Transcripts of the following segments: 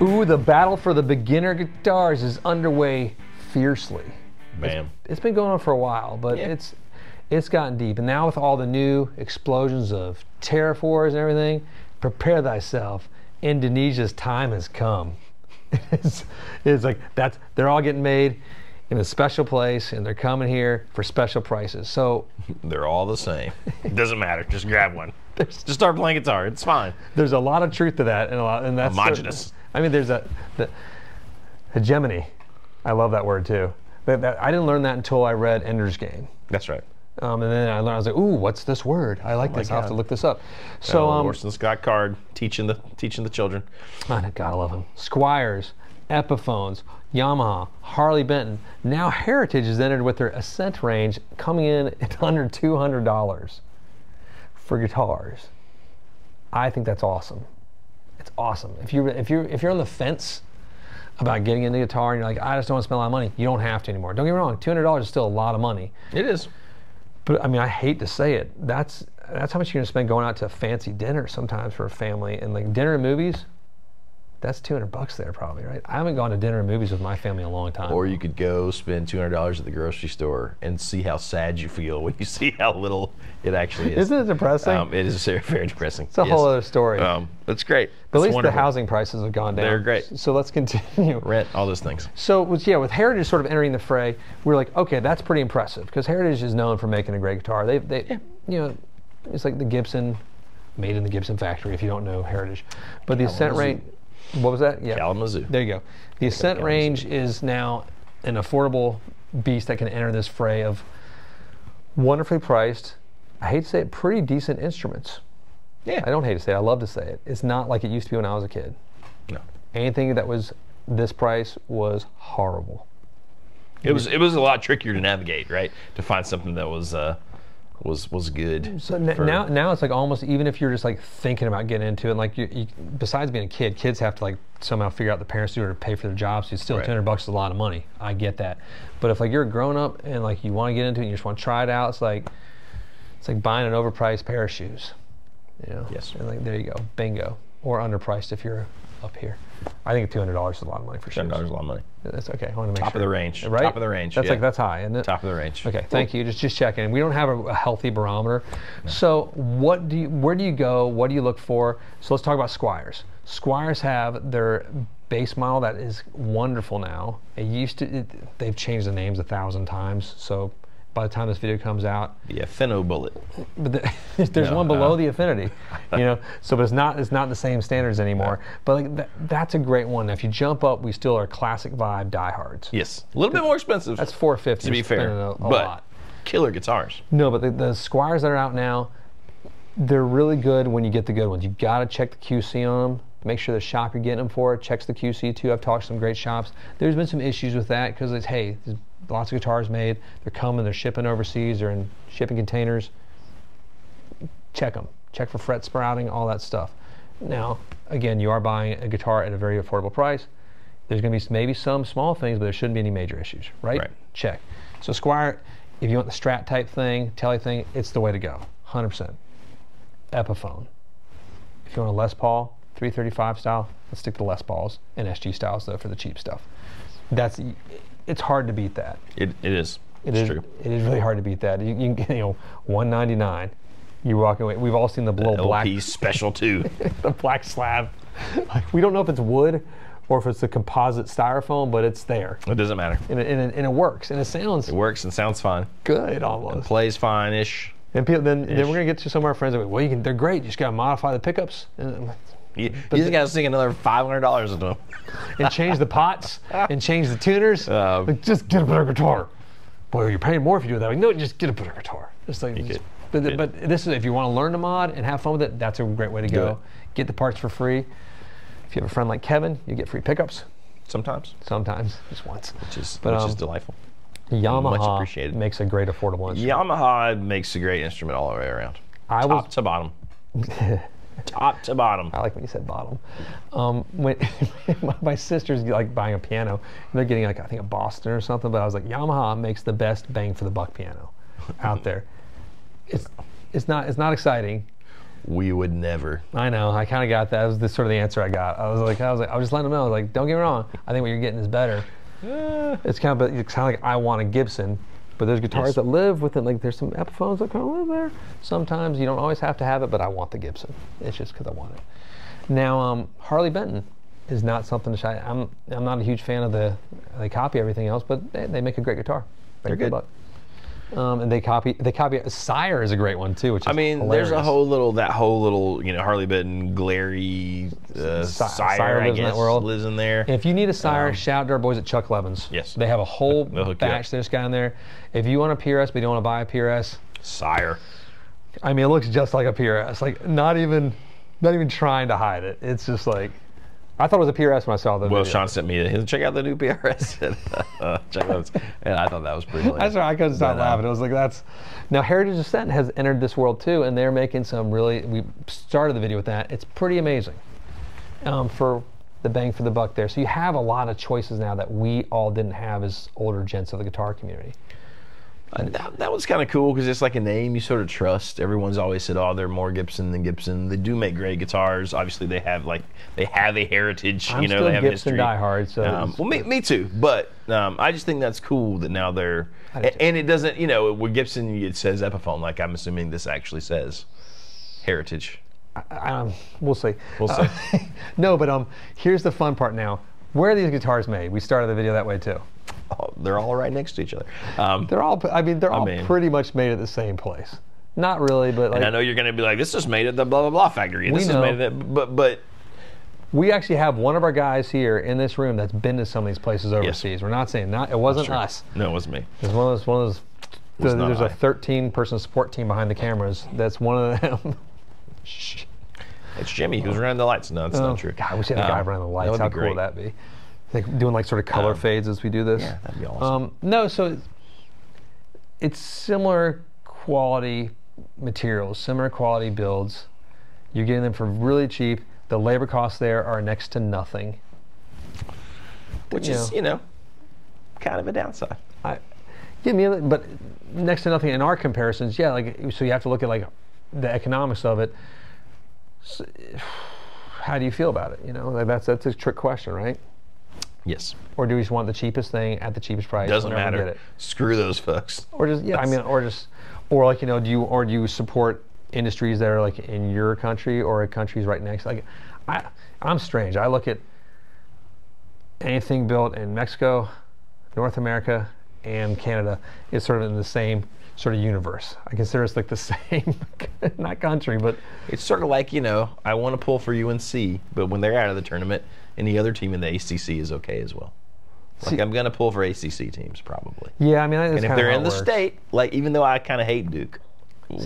Ooh, the battle for the beginner guitars is underway fiercely. Bam. It's been going on for a while, but it's gotten deep. And now with all the new explosions of tariff wars and everything, prepare thyself. Indonesia's time has come. It's like they're all getting made in a special place, and they're coming here for special prices. So they're all the same. It doesn't matter. Just grab one. Just start playing guitar. It's fine. There's a lot of truth to that, and that's homogenous. I mean, there's the hegemony. I love that word too. I didn't learn that until I read Ender's Game. That's right. And then I learned. I was like, "Ooh, what's this word? I like this. I'll have to look this up." So, Orson Scott Card teaching the children. Oh, God, I love him. Squiers, Epiphones, Yamaha, Harley Benton. Now Heritage has entered with their Ascent range, coming in at under $200 for guitars. I think that's awesome. It's awesome. If you're on the fence about getting into guitar and you're like, I just don't want to spend a lot of money, you don't have to anymore. Don't get me wrong, $200 is still a lot of money. It is. But I mean, I hate to say it. That's how much you're gonna spend going out to a fancy dinner sometimes for a family, and like dinner and movies. That's $200 there probably, right? I haven't gone to dinner and movies with my family in a long time. Or you could go spend $200 at the grocery store and see how sad you feel when you see how little it actually is. Isn't it depressing? It is very, very depressing. It's a whole other story. That's great. But at least wonderful. the housing prices have gone down. They're great. So let's continue. Rent, all those things. So with Heritage sort of entering the fray, we're like, okay, that's pretty impressive because Heritage is known for making a great guitar. They it's like the Gibson, made in the Gibson factory. If you don't know Heritage, but the Ascent range. What was that? Yeah. Kalamazoo. There you go. The Ascent range is now an affordable beast that can enter this fray of wonderfully priced, I hate to say it, pretty decent instruments. Yeah. I don't hate to say it. I love to say it. It's not like it used to be when I was a kid. No. Anything that was this price was horrible. It was a lot trickier to navigate, right? To find something that was good. So now it's like almost, even if you're just like thinking about getting into it, like you besides being a kid, kids have to like somehow figure out the parents do or to pay for their jobs. So still Right. $200 is a lot of money. I get that, but if like you're a grown up and like you want to get into it and you just want to try it out, it's like buying an overpriced pair of shoes. You know? Yes. And like there you go, bingo. Or underpriced if you're up here. I think $200 is a lot of money for shoes. $200 is a lot of money. That's okay. I want to make Top sure. of the range. Right? Top of the range. That's yeah. that's high, isn't it? Top of the range. Okay, thank you. Just checking. We don't have a healthy barometer. No. So where do you go? What do you look for? So let's talk about Squiers. Squiers have their base model that is wonderful now. They've changed the names 1,000 times. So by the time this video comes out, The Epiphone bullet. but there's one below the Affinity, So but it's not the same standards anymore. No. But like that's a great one. Now, if you jump up, we still are classic vibe diehards. Yes, a little bit more expensive. That's $450 to be fair, a but lot. Killer guitars. No, but the Squiers that are out now, they're really good when you get the good ones. You got to check the QC on them. Make sure the shop you're getting them for checks the QC too. I've talked to some great shops. There's been some issues with that because it's, hey, there's lots of guitars made. They're coming, they're shipping overseas, they're in shipping containers. Check them. Check for fret sprouting, all that stuff. Now, again, you are buying a guitar at a very affordable price. There's going to be maybe some small things, but there shouldn't be any major issues, right? Right. Check. So Squier, if you want the Strat type thing, Tele thing, it's the way to go, 100%. Epiphone. If you want a Les Paul, 335 style, let's stick to Les Pauls and SG styles though for the cheap stuff. It's hard to beat that. It is. It's true. It is really hard to beat that. You can get $199. You walk away. We've all seen the little black special too. The black slab. Like, we don't know if it's wood or if it's a composite styrofoam, but it's there. It doesn't matter. And it works and it sounds. It works and sounds fine. Good almost. It plays fine-ish. And people, then we're gonna get to some of our friends that well, they're great. You just gotta modify the pickups. You just gotta sing another $500 into them. And change the pots and change the tuners. Like, just get a better guitar. Boy, you're paying more if you do that. Like, no, just get a better guitar. Just like, but this is, if you want to learn to mod and have fun with it, that's a great way to go. Get the parts for free. If you have a friend like Kevin, you get free pickups. Sometimes, just once. Which is delightful. Yamaha much appreciated. Makes a great affordable instrument. Yamaha makes a great instrument all the way around. Top to bottom. Top to bottom. I like when you said bottom. When my sister's like buying a piano, and they're getting like I think a Boston or something, but I was like, Yamaha makes the best bang for the buck piano out there. It's not exciting, We would never. I know. I kind of got that. That was the sort of the answer I got. I was just letting them know. I was like, don't get me wrong. I think what you're getting is better. It's kind of like I want a Gibson, but there's guitars that live within. Like there's some Epiphones that kind of live there. Sometimes you don't always have to have it, but I want the Gibson. It's just because I want it. Now, Harley Benton is not something to shy. I'm not a huge fan of they copy everything else, but they make a great guitar. They're good. And they copy. Sire is a great one too, which is hilarious. There's that whole little Harley Benton glary Sire lives in that world. lives in there. If you need a Sire, shout out to our boys at Chuck Levin's. Yes, they have a whole batch. There's guy in there. If you want a PRS but you don't want to buy a PRS, Sire. I mean, it looks just like a PRS. Like not even trying to hide it. It's just like. I thought it was a PRS when I saw the video. Sean sent me check out the new PRS. And I thought that was pretty hilarious. That's right. I couldn't stop laughing. It was like Now Heritage Ascent has entered this world too, and they're making some really. We started the video with that. It's pretty amazing for the bang for the buck there. So you have a lot of choices now that we all didn't have as older gents of the guitar community. That was kind of cool because it's like a name you sort of trust. Everyone's always said, "Oh, they're more Gibson than Gibson." They do make great guitars. Obviously, they have a heritage. I'm they still have Gibson history. diehard. So me too. But I just think that's cool that now they're and it doesn't. With Gibson it says Epiphone. Like I'm assuming this actually says heritage. We'll see. We'll see. No, but here's the fun part now. Where are these guitars made? We started the video that way too. Oh, they're all right next to each other. They're all pretty much made at the same place. Not really, but and I know you're going to be like, this is made at the blah blah blah factory. And this is made at but we actually have one of our guys here in this room that's been to some of these places overseas. Yes. We're not saying it wasn't us. No, it wasn't me. It was one of those. There's a 13-person support team behind the cameras. That's one of them. Shh. It's Jimmy who's running the lights. No, that's not true. God, I wish we had a guy running the lights. How cool would that be? Like doing like sort of color fades as we do this. Yeah, that'd be awesome. No, so it's similar quality materials, similar quality builds. You're getting them for really cheap. The labor costs there are next to nothing. Which is, kind of a downside. But next to nothing in our comparisons, so you have to look at like the economics of it. So, how do you feel about it? That's a trick question, right? Yes. Or do we just want the cheapest thing at the cheapest price? Doesn't matter. Screw those folks. Or just do you support industries that are like in your country or countries right next? Like, I'm strange. I look at anything built in Mexico, North America, and Canada is sort of in the same sort of universe. I consider it's like the same, not country, but it's sort of like I want to pull for UNC, but when they're out of the tournament, any other team in the ACC is okay as well. Like I'm gonna pull for ACC teams probably. Yeah, I mean, that's and if they're in the state, like even though I kind of hate Duke, I'm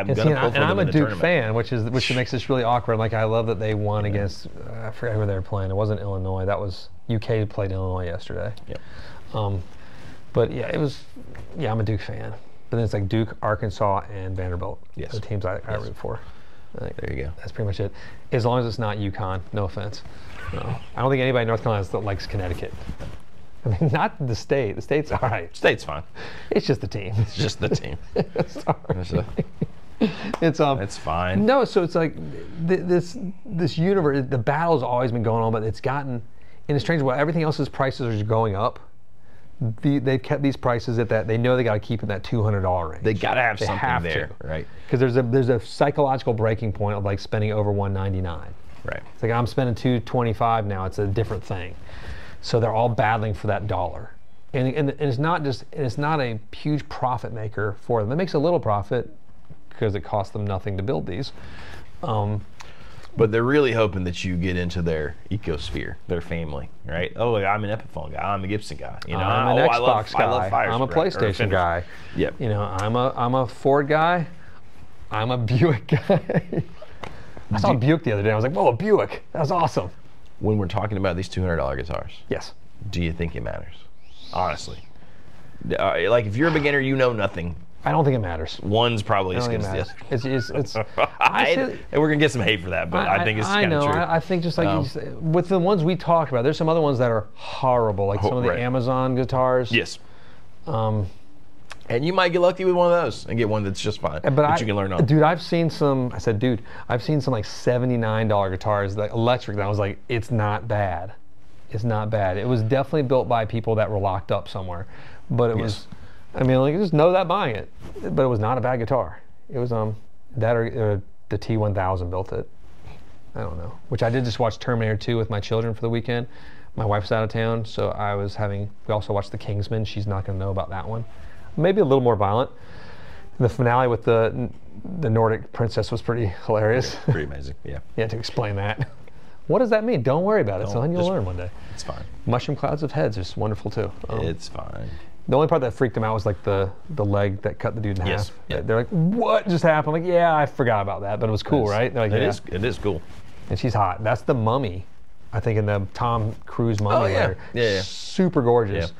gonna pull for them and I'm in a the Duke fan, which makes this really awkward. Like I love that they won against I forget who they were playing. It wasn't Illinois. That was UK played Illinois yesterday. Yeah. But yeah, it was. Yeah, I'm a Duke fan. But then it's like Duke, Arkansas, and Vanderbilt. Yes. The teams I root for. There you go. That's pretty much it. As long as it's not UConn, no offense. No. I don't think anybody in North Carolina that likes Connecticut. I mean, not the state. The state's all right. State's fine. It's just the team. It's just the team. Sorry. It's fine. No, so it's like this universe. The battle's always been going on, but it's gotten in a strange way. Everything else's prices are going up. They've kept these prices at that. They know they got to keep in that $200 range. They got to have something there, right? Because there's a psychological breaking point of like spending over $199. Right. It's like I'm spending $225 now. It's a different thing. So they're all battling for that dollar, and it's not a huge profit maker for them. It makes a little profit because it costs them nothing to build these. But they're really hoping that you get into their ecosphere, their family, right? Oh, I'm an Epiphone guy. I'm a Gibson guy. I'm an Xbox guy. I love I'm a PlayStation guy. Yep. I'm a Ford guy. I'm a Buick guy. I saw a Buick the other day. I was like, whoa, a Buick. That was awesome. When we're talking about these $200 guitars, yes. Do you think it matters? Honestly. Like if you're a beginner, you know nothing. I don't think it matters. One's probably as good as the other. And we're going to get some hate for that, but I think it's kind of true. I think just like with the ones we talked about, there's some other ones that are horrible, like some of the Amazon guitars. Yes. And you might get lucky with one of those and get one that's just fine that you can learn on. Dude, I've seen some. I said, dude, I've seen some like $79 guitars, like electric. And I was like, it's not bad. It's not bad. It was definitely built by people that were locked up somewhere, but it was. I mean, like, just know that buying it, but it was not a bad guitar. It was that or the T1000 built it. I don't know. Which I did just watch Terminator 2 with my children for the weekend. My wife's out of town, so we also watched The Kingsman. She's not going to know about that one. Maybe a little more violent. The finale with the Nordic princess was pretty hilarious. Pretty amazing, yeah. You had to explain that. What does that mean? Don't worry about it, son. You'll learn one day. It's fine. Mushroom clouds of heads is wonderful too. It's fine. The only part that freaked them out was like the leg that cut the dude in half. Yeah. They're like, what just happened? I'm like, yeah, I forgot about that, but it was cool, right? They're like, it is cool. And she's hot. That's the Mummy, I think, in the Tom Cruise Mummy. Yeah. Super gorgeous. Yeah.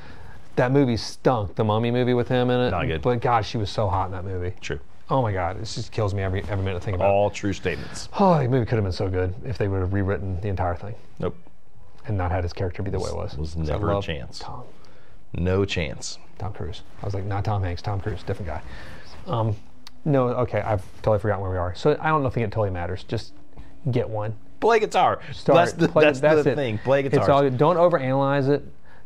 That movie stunk, the Mummy movie with him in it. Not good. But God, she was so hot in that movie. True. Oh my God, it just kills me every minute to think about it. All true statements. Oh, the movie could have been so good if they would have rewritten the entire thing. Nope. And not had his character be the way it was. Was never a chance. Tom. No chance. Tom Cruise. I was like, not Tom Hanks, Tom Cruise, different guy. No, okay, I've totally forgotten where we are. So I don't think it totally matters. Just get one. Play guitar. That's the thing. Play guitar. It's all good. Don't overanalyze it.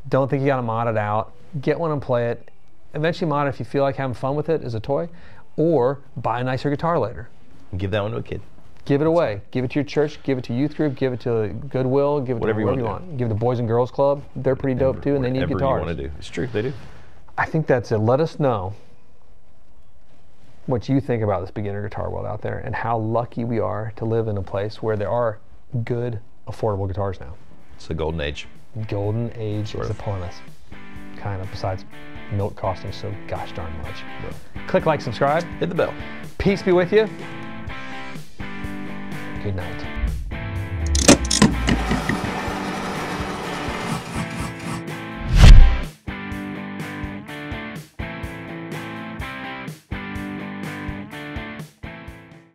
Don't think you got to mod it out. Get one and play it. Eventually mod it if you feel like having fun with it as a toy, or buy a nicer guitar later. Give that one to a kid. Give it away. Give it to your church. Give it to youth group. Give it to Goodwill. Give it to whatever you want. Give it to Boys and Girls Club. They're pretty dope too, and they need guitars. Whatever you want to do. It's true. They do. I think that's it. Let us know what you think about this beginner guitar world out there, and how lucky we are to live in a place where there are good, affordable guitars now. It's the golden age. Golden age is upon us. Kind of, besides milk costing so gosh darn much. Yeah. Click like, subscribe. Hit the bell. Peace be with you. Good night.